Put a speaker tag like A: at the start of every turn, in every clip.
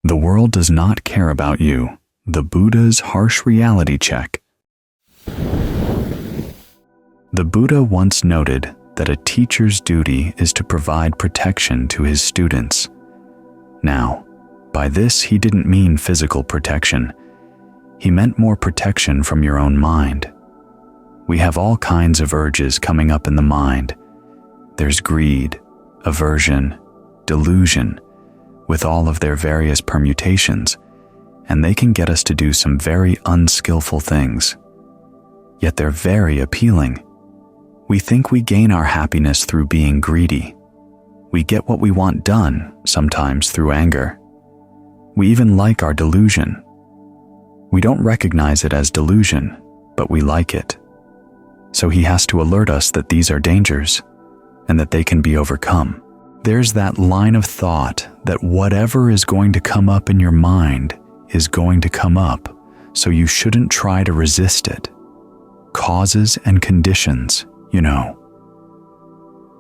A: The world does not care about you. The Buddha's harsh reality check. The Buddha once noted that a teacher's duty is to provide protection to his students. Now, by this he didn't mean physical protection. He meant more protection from your own mind. We have all kinds of urges coming up in the mind. There's greed, aversion, delusion, with all of their various permutations, and they can get us to do some very unskillful things. Yet they're very appealing. We think we gain our happiness through being greedy. We get what we want done, sometimes through anger. We even like our delusion. We don't recognize it as delusion, but we like it. So he has to alert us that these are dangers, and that they can be overcome. There's that line of thought that whatever is going to come up in your mind is going to come up, so you shouldn't try to resist it. Causes and conditions, you know.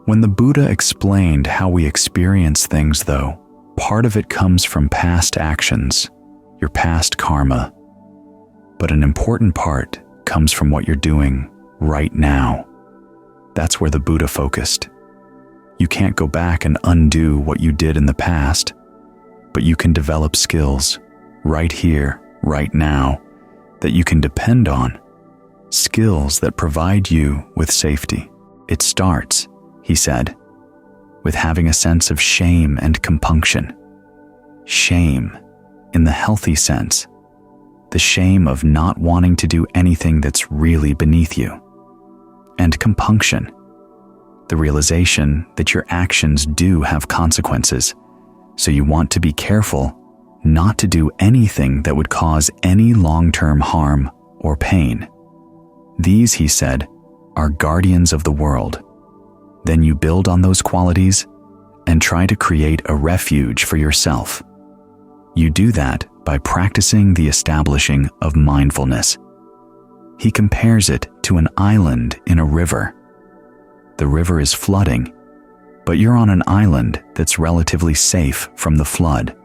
A: When the Buddha explained how we experience things, though, part of it comes from past actions, your past karma. But an important part comes from what you're doing right now. That's where the Buddha focused. You can't go back and undo what you did in the past, but you can develop skills right here, right now, that you can depend on. Skills that provide you with safety. It starts, he said, with having a sense of shame and compunction. Shame, in the healthy sense. The shame of not wanting to do anything that's really beneath you. And compunction, the realization that your actions do have consequences, so you want to be careful not to do anything that would cause any long-term harm or pain. These, he said, are guardians of the world. Then you build on those qualities and try to create a refuge for yourself. You do that by practicing the establishing of mindfulness. He compares it to an island in a river. The river is flooding, but you're on an island that's relatively safe from the flood.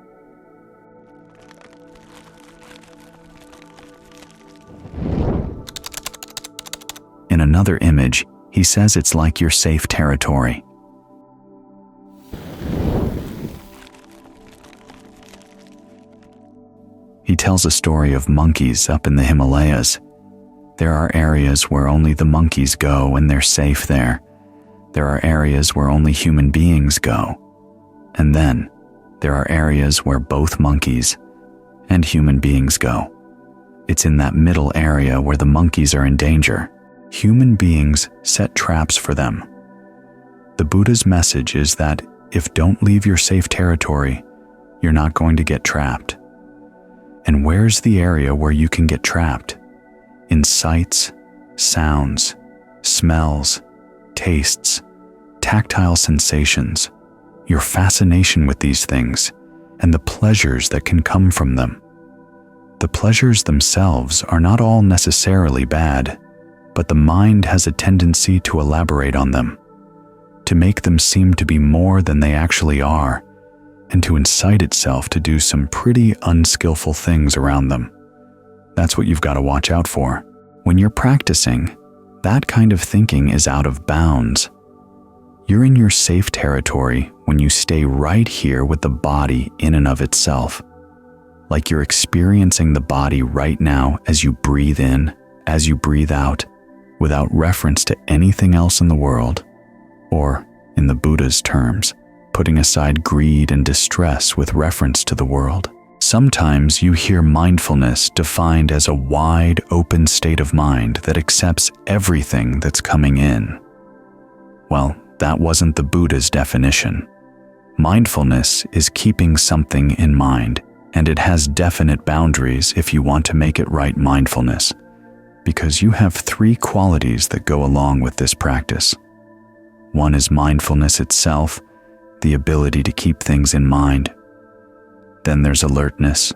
A: In another image, he says it's like your safe territory. He tells a story of monkeys up in the Himalayas. There are areas where only the monkeys go and they're safe there. There are areas where only human beings go. And then, there are areas where both monkeys and human beings go. It's in that middle area where the monkeys are in danger. Human beings set traps for them. The Buddha's message is that if don't leave your safe territory, you're not going to get trapped. And where's the area where you can get trapped? In sights, sounds, smells, tastes, tactile sensations, your fascination with these things, and the pleasures that can come from them. The pleasures themselves are not all necessarily bad, but the mind has a tendency to elaborate on them, to make them seem to be more than they actually are, and to incite itself to do some pretty unskillful things around them. That's what you've got to watch out for. When you're practicing, that kind of thinking is out of bounds. You're in your safe territory when you stay right here with the body in and of itself, like you're experiencing the body right now as you breathe in, as you breathe out, without reference to anything else in the world, or, in the Buddha's terms, putting aside greed and distress with reference to the world. Sometimes you hear mindfulness defined as a wide, open state of mind that accepts everything that's coming in. Well, that wasn't the Buddha's definition. Mindfulness is keeping something in mind, and it has definite boundaries if you want to make it right mindfulness, because you have 3 qualities that go along with this practice. One is mindfulness itself, the ability to keep things in mind. Then there's alertness,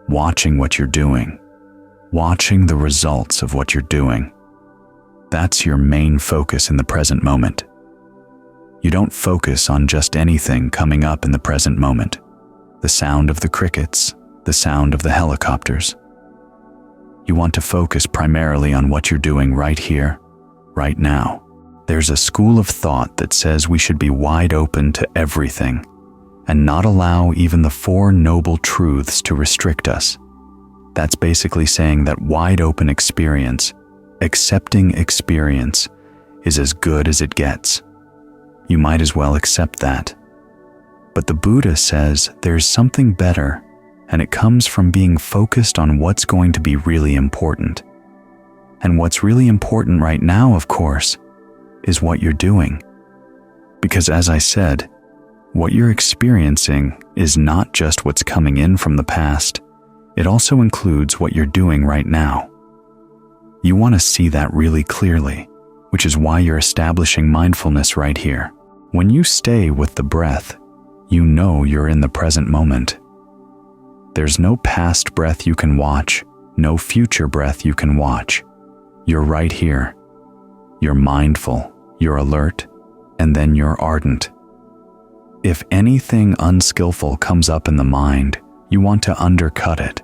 A: watching what you're doing, watching the results of what you're doing. That's your main focus in the present moment. You don't focus on just anything coming up in the present moment. the sound of the crickets, the sound of the helicopters. You want to focus primarily on what you're doing right here, right now. There's a school of thought that says we should be wide open to everything and not allow even the Four Noble Truths to restrict us. That's basically saying that wide open experience, accepting experience, is as good as it gets. You might as well accept that. But the Buddha says there's something better, and it comes from being focused on what's going to be really important. And what's really important right now, of course, is what you're doing. Because as I said, what you're experiencing is not just what's coming in from the past, it also includes what you're doing right now. You want to see that really clearly, which is why you're establishing mindfulness right here. When you stay with the breath, you know you're in the present moment. There's no past breath you can watch, no future breath you can watch. You're right here. You're mindful, you're alert, and then you're ardent. If anything unskillful comes up in the mind, you want to undercut it.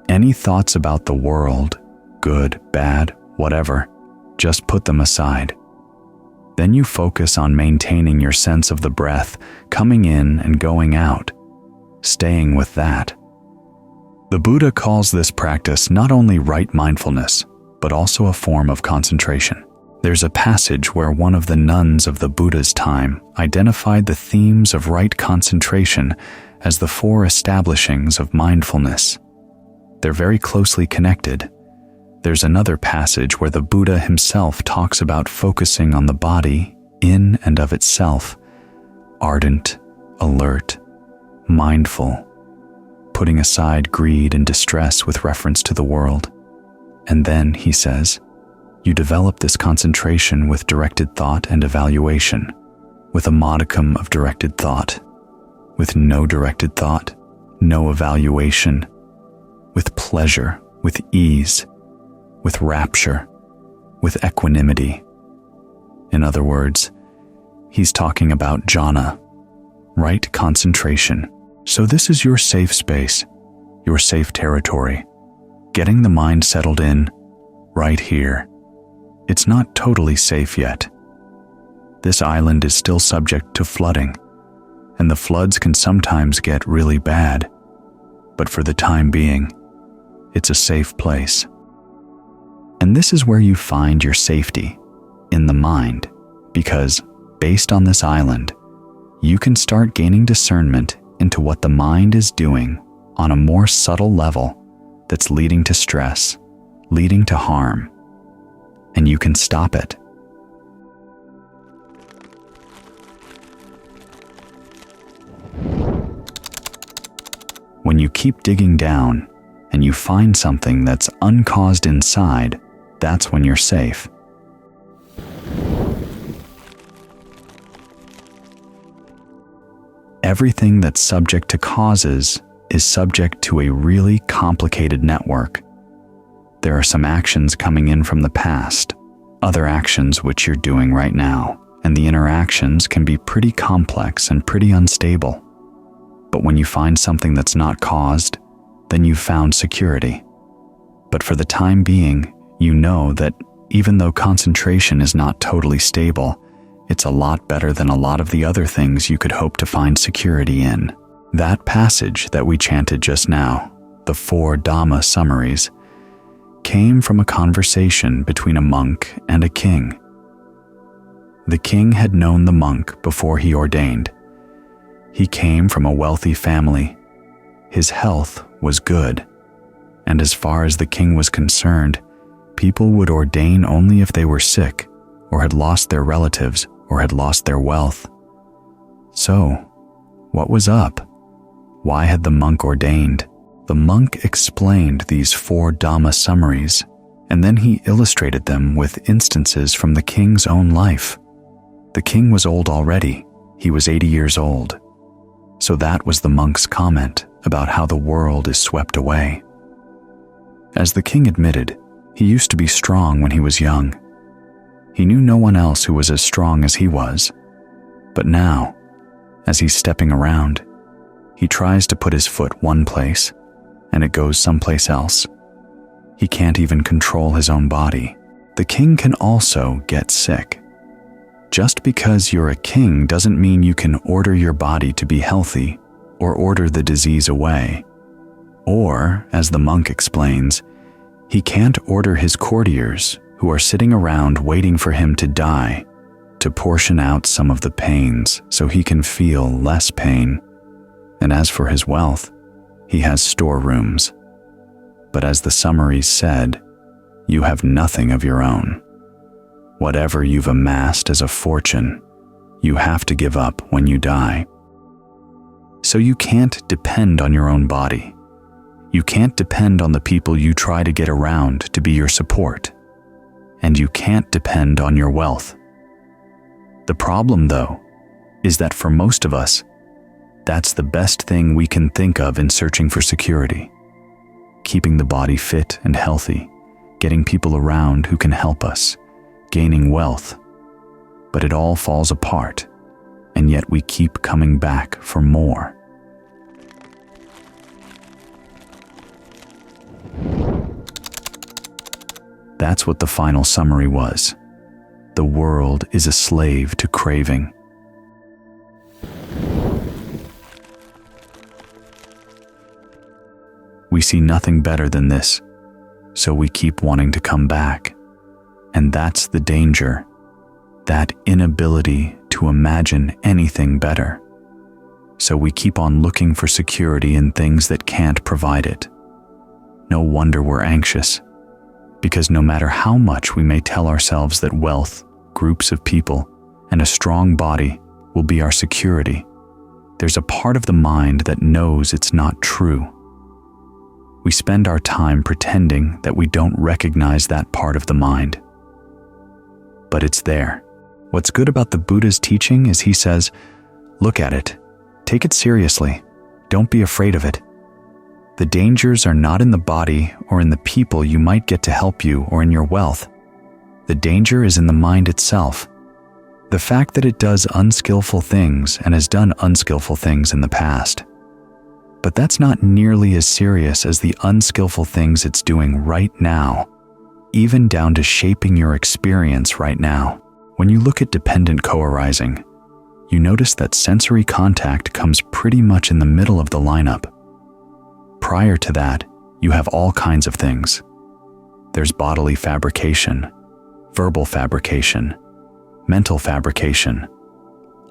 A: Any thoughts about the world, good, bad, whatever, just put them aside. Then you focus on maintaining your sense of the breath coming in and going out, staying with that. The Buddha calls this practice not only right mindfulness, but also a form of concentration. There's a passage where one of the nuns of the Buddha's time identified the themes of right concentration as the four establishings of mindfulness. They're very closely connected. There's another passage where the Buddha himself talks about focusing on the body in and of itself, ardent, alert, mindful, putting aside greed and distress with reference to the world. And then, he says, you develop this concentration with directed thought and evaluation, with a modicum of directed thought, with no directed thought, no evaluation, with pleasure, with ease, with rapture, with equanimity. In other words, he's talking about jhana, right concentration. So this is your safe space, your safe territory, getting the mind settled in right here. It's not totally safe yet. This island is still subject to flooding, and the floods can sometimes get really bad, but for the time being, it's a safe place. And this is where you find your safety, in the mind, because based on this island, you can start gaining discernment into what the mind is doing on a more subtle level that's leading to stress, leading to harm, and you can stop it. When you keep digging down and you find something that's uncaused inside, that's when you're safe. Everything that's subject to causes is subject to a really complicated network. There are some actions coming in from the past, other actions which you're doing right now, and the interactions can be pretty complex and pretty unstable. But when you find something that's not caused, then you've found security. But for the time being, you know that even though concentration is not totally stable, it's a lot better than a lot of the other things you could hope to find security in. That passage that we chanted just now, the 4 Dhamma summaries, came from a conversation between a monk and a king. The king had known the monk before he ordained. He came from a wealthy family. His health was good, and as far as the king was concerned, people would ordain only if they were sick, or had lost their relatives, or had lost their wealth. So, what was up? Why had the monk ordained? The monk explained these 4 Dhamma summaries, and then he illustrated them with instances from the king's own life. The king was old already. He was 80 years old. So that was the monk's comment about how the world is swept away. As the king admitted, he used to be strong when he was young. He knew no one else who was as strong as he was. But now, as he's stepping around, He tries to put his foot one place, and it goes someplace else. He can't even control his own body. The king can also get sick. Just because you're a king doesn't mean you can order your body to be healthy or order the disease away. Or, as the monk explains, he can't order his courtiers, who are sitting around waiting for him to die, to portion out some of the pains so he can feel less pain. And as for his wealth, he has storerooms. But as the summaries said, you have nothing of your own. Whatever you've amassed as a fortune, you have to give up when you die. So you can't depend on your own body. You can't depend on the people you try to get around to be your support. And you can't depend on your wealth. The problem, though, is that for most of us, that's the best thing we can think of in searching for security. Keeping the body fit and healthy, getting people around who can help us, gaining wealth. But it all falls apart, and yet we keep coming back for more. That's what the final summary was. The world is a slave to craving. We see nothing better than this, so we keep wanting to come back. And that's the danger, that inability to imagine anything better. So we keep on looking for security in things that can't provide it. No wonder we're anxious, because no matter how much we may tell ourselves that wealth, groups of people, and a strong body will be our security, there's a part of the mind that knows it's not true. We spend our time pretending that we don't recognize that part of the mind. But it's there. What's good about the Buddha's teaching is he says, look at it, take it seriously, don't be afraid of it. The dangers are not in the body or in the people you might get to help you or in your wealth. The danger is in the mind itself. The fact that it does unskillful things and has done unskillful things in the past. But that's not nearly as serious as the unskillful things it's doing right now, even down to shaping your experience right now. When you look at dependent co-arising, you notice that sensory contact comes pretty much in the middle of the lineup. Prior to that, you have all kinds of things. There's bodily fabrication, verbal fabrication, mental fabrication,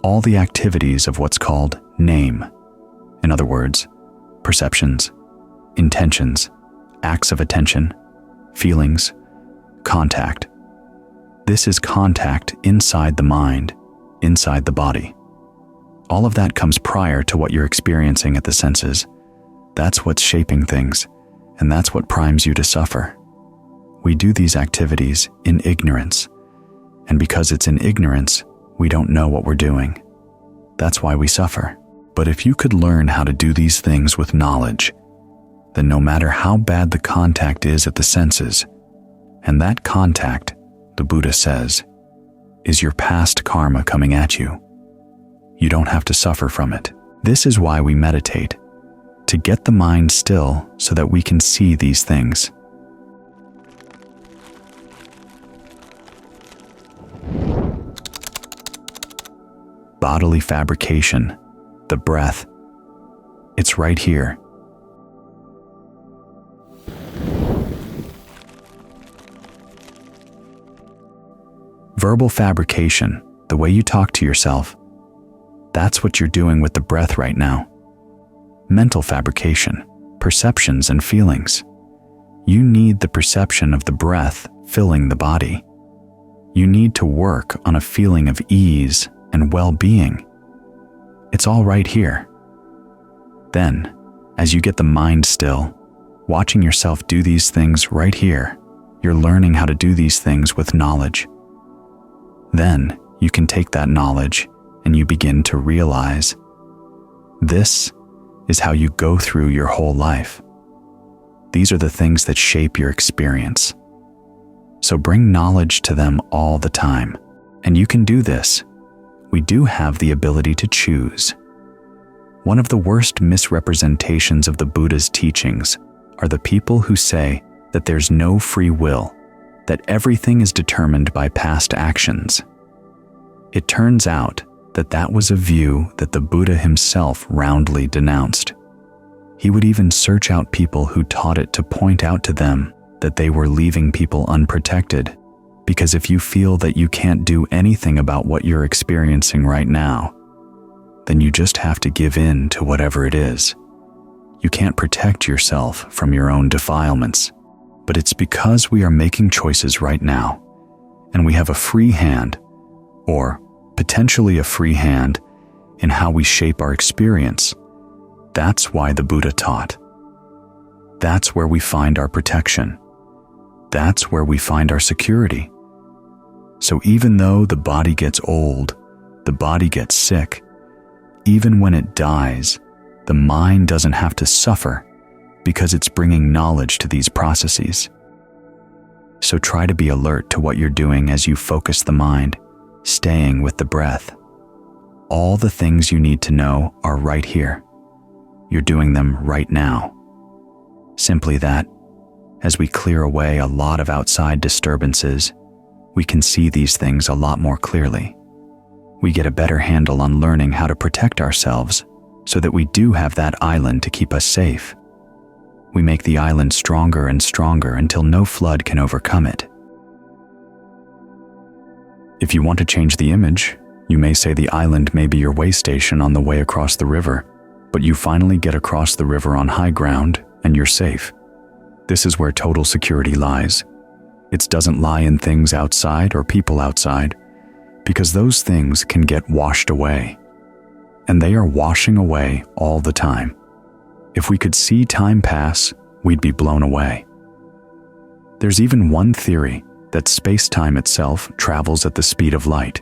A: all the activities of what's called name. In other words, perceptions, intentions, acts of attention, feelings, contact. This is contact inside the mind, inside the body. All of that comes prior to what you're experiencing at the senses. That's what's shaping things, and that's what primes you to suffer. We do these activities in ignorance, and because it's in ignorance, we don't know what we're doing. That's why we suffer. But if you could learn how to do these things with knowledge, then no matter how bad the contact is at the senses, and that contact, the Buddha says, is your past karma coming at you, you don't have to suffer from it. This is why we meditate, to get the mind still so that we can see these things. Bodily fabrication, the breath, it's right here. Verbal fabrication, the way you talk to yourself, that's what you're doing with the breath right now. Mental fabrication, perceptions and feelings. You need the perception of the breath filling the body. You need to work on a feeling of ease and well-being. It's all right here. Then, as you get the mind still, watching yourself do these things right here, you're learning how to do these things with knowledge. Then, you can take that knowledge and you begin to realize this is how you go through your whole life. These are the things that shape your experience. So bring knowledge to them all the time. And you can do this. We do have the ability to choose. One of the worst misrepresentations of the Buddha's teachings are the people who say that there's no free will, that everything is determined by past actions. It turns out that that was a view that the Buddha himself roundly denounced. He would even search out people who taught it to point out to them that they were leaving people unprotected, because if you feel that you can't do anything about what you're experiencing right now, then you just have to give in to whatever it is. You can't protect yourself from your own defilements, but it's because we are making choices right now, and we have a free hand, or potentially a free hand, in how we shape our experience. That's why the Buddha taught. That's where we find our protection. That's where we find our security. So even though the body gets old, the body gets sick, even when it dies, the mind doesn't have to suffer because it's bringing knowledge to these processes. So try to be alert to what you're doing as you focus the mind, staying with the breath. All the things you need to know are right here. You're doing them right now. Simply that, as we clear away a lot of outside disturbances, we can see these things a lot more clearly. We get a better handle on learning how to protect ourselves so that we do have that island to keep us safe. We make the island stronger and stronger until no flood can overcome it. If you want to change the image, you may say the island may be your way station on the way across the river, but you finally get across the river on high ground and you're safe. This is where total security lies. It doesn't lie in things outside or people outside, because those things can get washed away. And they are washing away all the time. If we could see time pass, we'd be blown away. There's even one theory that space-time itself travels at the speed of light.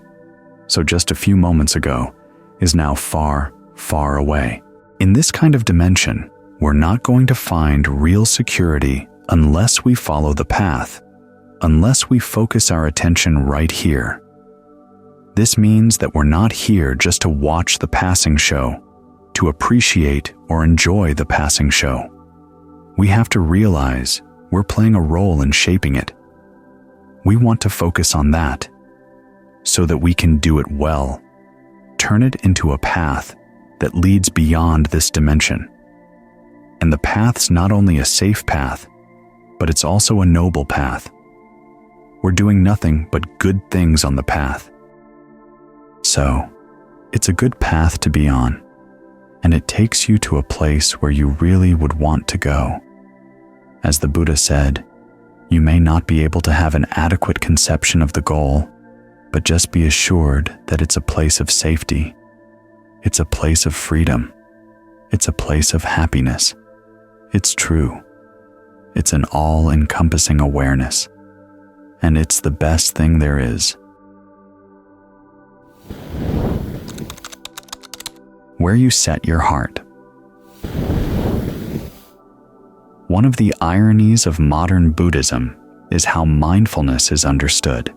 A: So just a few moments ago is now far, far away. In this kind of dimension, we're not going to find real security unless we follow the path, unless we focus our attention right here. This means that we're not here just to watch the passing show, to appreciate or enjoy the passing show. We have to realize we're playing a role in shaping it. We want to focus on that so that we can do it well, turn it into a path that leads beyond this dimension. And the path's not only a safe path, but it's also a noble path. We're doing nothing but good things on the path. So, it's a good path to be on, and it takes you to a place where you really would want to go. As the Buddha said, you may not be able to have an adequate conception of the goal, but just be assured that it's a place of safety. It's a place of freedom. It's a place of happiness. It's true. It's an all-encompassing awareness. And it's the best thing there is. Where you set your heart. One of the ironies of modern Buddhism is how mindfulness is understood.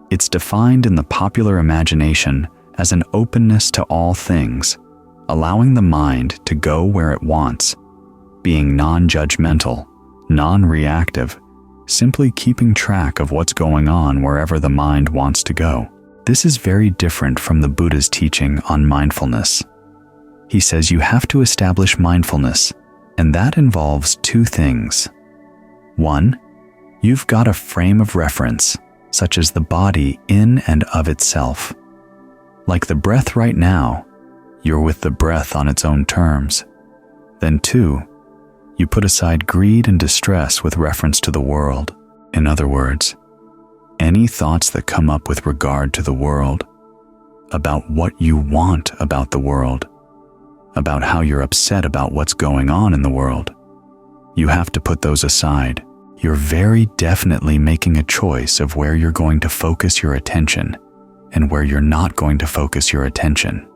A: It's defined in the popular imagination as an openness to all things, allowing the mind to go where it wants, being non-judgmental, non-reactive, simply keeping track of what's going on wherever the mind wants to go. This is very different from the Buddha's teaching on mindfulness. He says you have to establish mindfulness, and that involves two things. One, you've got a frame of reference, such as the body in and of itself. Like the breath right now, you're with the breath on its own terms. Then two, you put aside greed and distress with reference to the world. In other words, any thoughts that come up with regard to the world, about what you want about the world, about how you're upset about what's going on in the world, you have to put those aside. You're very definitely making a choice of where you're going to focus your attention and where you're not going to focus your attention.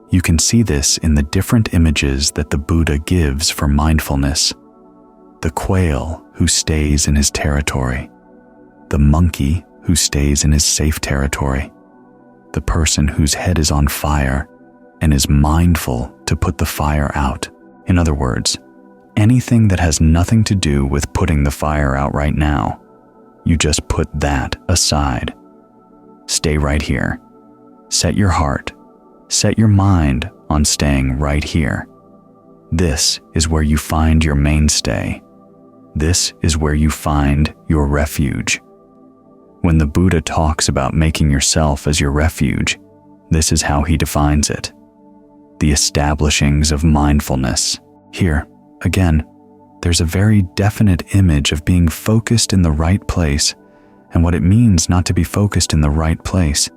A: You can see this in the different images that the Buddha gives for mindfulness. The quail who stays in his territory, the monkey who stays in his safe territory, the person whose head is on fire, and is mindful to put the fire out. In other words, anything that has nothing to do with putting the fire out right now, you just put that aside. Stay right here. Set your heart, set your mind on staying right here. This is where you find your mainstay. This is where you find your refuge. When the Buddha talks about making yourself as your refuge, this is how he defines it. The establishings of mindfulness. Here, again, there's a very definite image of being focused in the right place and what it means not to be focused in the right place.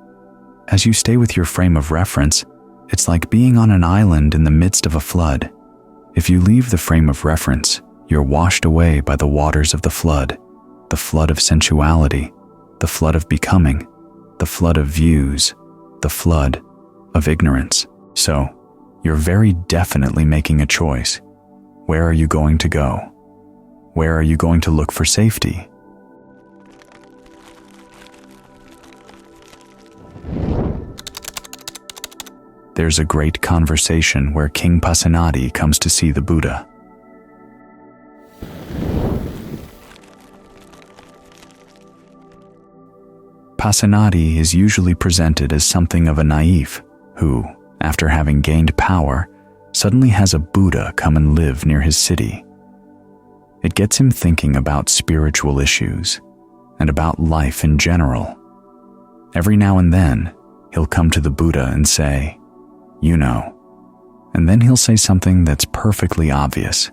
A: As you stay with your frame of reference, it's like being on an island in the midst of a flood. If you leave the frame of reference, you're washed away by the waters of the flood of sensuality, the flood of becoming, the flood of views, the flood of ignorance. So, you're very definitely making a choice. Where are you going to go? Where are you going to look for safety? There's a great conversation where King Pasenadi comes to see the Buddha. Pasenadi is usually presented as something of a naif who, after having gained power, suddenly has a Buddha come and live near his city. It gets him thinking about spiritual issues and about life in general. Every now and then, he'll come to the Buddha and say, "You know," and then he'll say something that's perfectly obvious,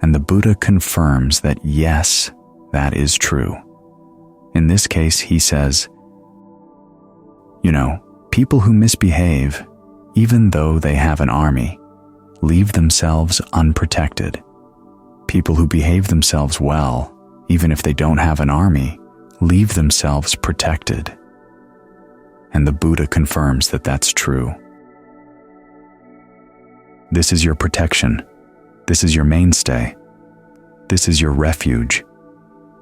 A: and the Buddha confirms that yes, that is true. In this case, he says, "You know, people who misbehave, even though they have an army, leave themselves unprotected. People who behave themselves well, even if they don't have an army, leave themselves protected." And the Buddha confirms that that's true. This is your protection. This is your mainstay. This is your refuge,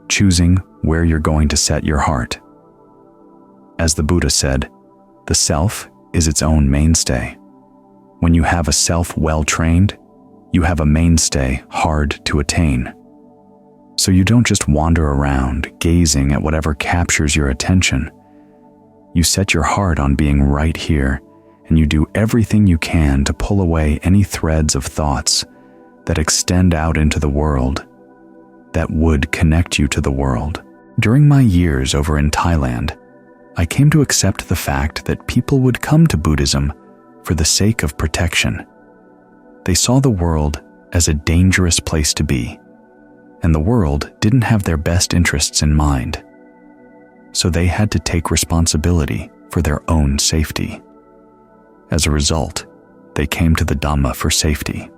A: choosing where you're going to set your heart. As the Buddha said, the self is its own mainstay. When you have a self well-trained, you have a mainstay hard to attain. So you don't just wander around gazing at whatever captures your attention. You set your heart on being right here, and you do everything you can to pull away any threads of thoughts that extend out into the world, that would connect you to the world. During my years over in Thailand, I came to accept the fact that people would come to Buddhism for the sake of protection. They saw the world as a dangerous place to be, and the world didn't have their best interests in mind. So they had to take responsibility for their own safety. As a result, they came to the Dhamma for safety.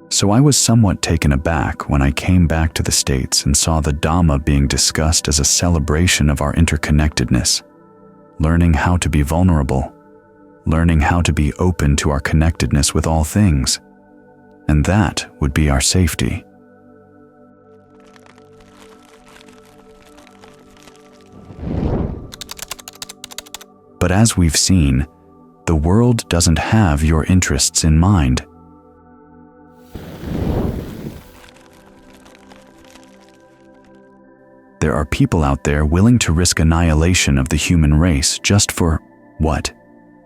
A: So I was somewhat taken aback when I came back to the States and saw the Dhamma being discussed as a celebration of our interconnectedness, learning how to be vulnerable, learning how to be open to our connectedness with all things, and that would be our safety. But as we've seen, the world doesn't have your interests in mind. There are people out there willing to risk annihilation of the human race just for, what?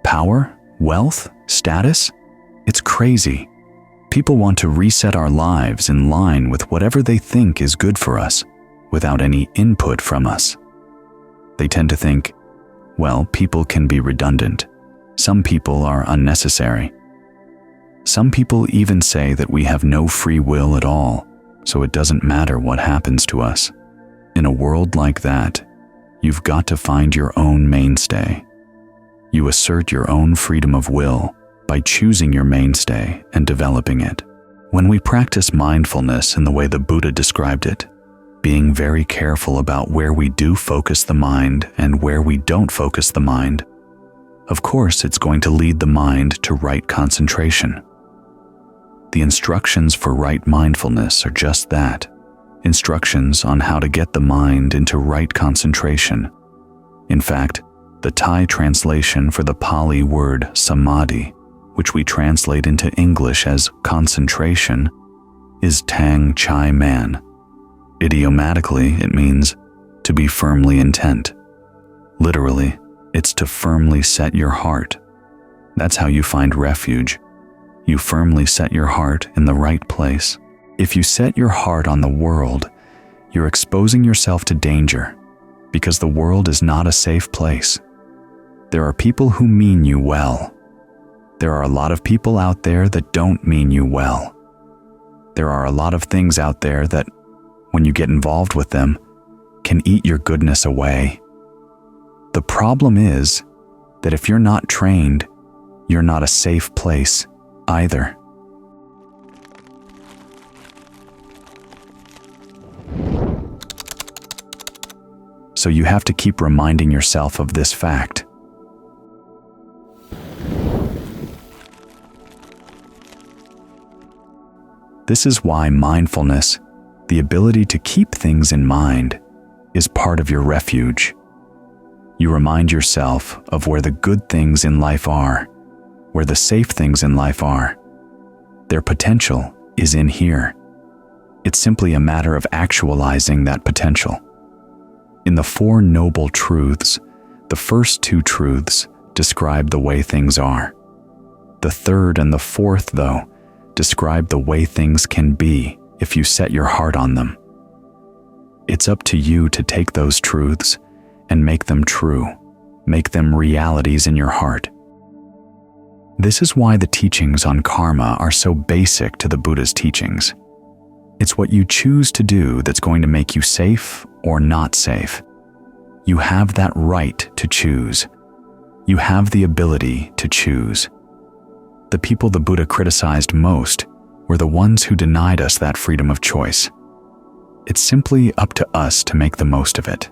A: Power? Wealth? Status? It's crazy. People want to reset our lives in line with whatever they think is good for us, without any input from us. They tend to think, well, people can be redundant. Some people are unnecessary. Some people even say that we have no free will at all, so it doesn't matter what happens to us. In a world like that, you've got to find your own mainstay. You assert your own freedom of will by choosing your mainstay and developing it. When we practice mindfulness in the way the Buddha described it, being very careful about where we do focus the mind and where we don't focus the mind, of course it's going to lead the mind to right concentration. The instructions for right mindfulness are just that, instructions on how to get the mind into right concentration. In fact, the Thai translation for the Pali word samadhi which we translate into English as concentration, is Tang Chai Man. Idiomatically, it means to be firmly intent. Literally, it's to firmly set your heart. That's how you find refuge. You firmly set your heart in the right place. If you set your heart on the world, you're exposing yourself to danger, because the world is not a safe place. There are people who mean you well. There are a lot of people out there that don't mean you well. There are a lot of things out there that, when you get involved with them, can eat your goodness away. The problem is that if you're not trained, you're not a safe place either. So you have to keep reminding yourself of this fact. This is why mindfulness, the ability to keep things in mind, is part of your refuge. You remind yourself of where the good things in life are, where the safe things in life are. Their potential is in here. It's simply a matter of actualizing that potential. In the Four Noble Truths, the first two truths describe the way things are. The third and the fourth, though, describe the way things can be if you set your heart on them. It's up to you to take those truths and make them true, make them realities in your heart. This is why the teachings on karma are so basic to the Buddha's teachings. It's what you choose to do that's going to make you safe or not safe. You have that right to choose. You have the ability to choose. The people the Buddha criticized most were the ones who denied us that freedom of choice. It's simply up to us to make the most of it.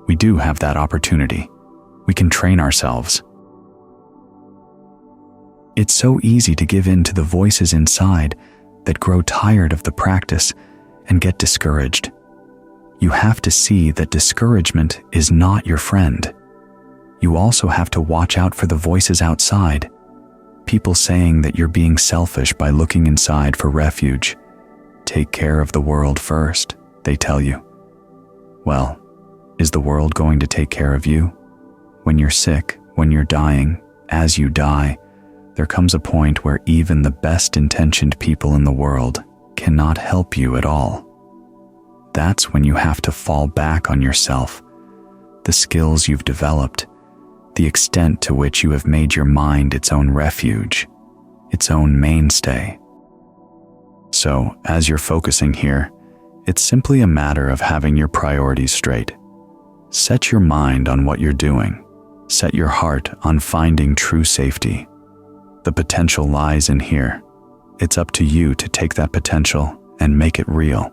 A: We do have that opportunity. We can train ourselves. It's so easy to give in to the voices inside that grow tired of the practice and get discouraged. You have to see that discouragement is not your friend. You also have to watch out for the voices outside, people saying that you're being selfish by looking inside for refuge. Take care of the world first, they tell you. Well, is the world going to take care of you? When you're sick, when you're dying, as you die, there comes a point where even the best-intentioned people in the world cannot help you at all. That's when you have to fall back on yourself, the skills you've developed, the extent to which you have made your mind its own refuge, its own mainstay. So, as you're focusing here, it's simply a matter of having your priorities straight. Set your mind on what you're doing. Set your heart on finding true safety. The potential lies in here. It's up to you to take that potential and make it real.